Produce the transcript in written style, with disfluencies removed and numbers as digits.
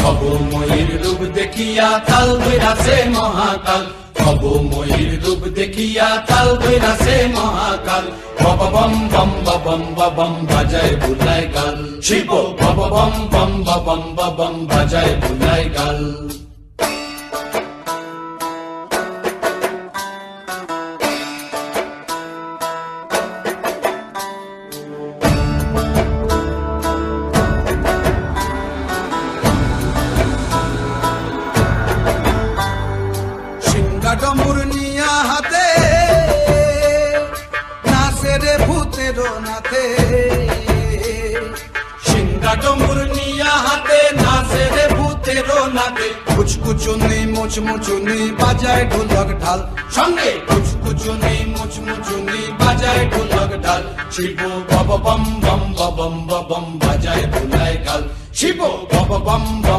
ভবময়ীর রূপ দেখিয়া কাল বৈরাসে মহাকাল, ভবময়ীর রূপ দেখিয়া কাল বৈরাসে মহাকাল। বব বম বম বম বম বাজায় বুলায় গাল, শিব বব বম বম বম বম বাজায় বুলায় গাল। ডমুর নিয়া হাতে নাচে রে ভূতের নাথে, সিংহা ডমুর নিয়া হাতে নাচে রে ভূতের নাথে। কুচকুচুনি মুচমুচুনি বাজায় ঢোলক ঢাল, সঙ্গে কুচকুচুনি মুচমুচুনি বাজায় ঢোলক ঢাল। শিব বব বম বম বম বম বাজায় বুলায় গাল, শিব বব বম বম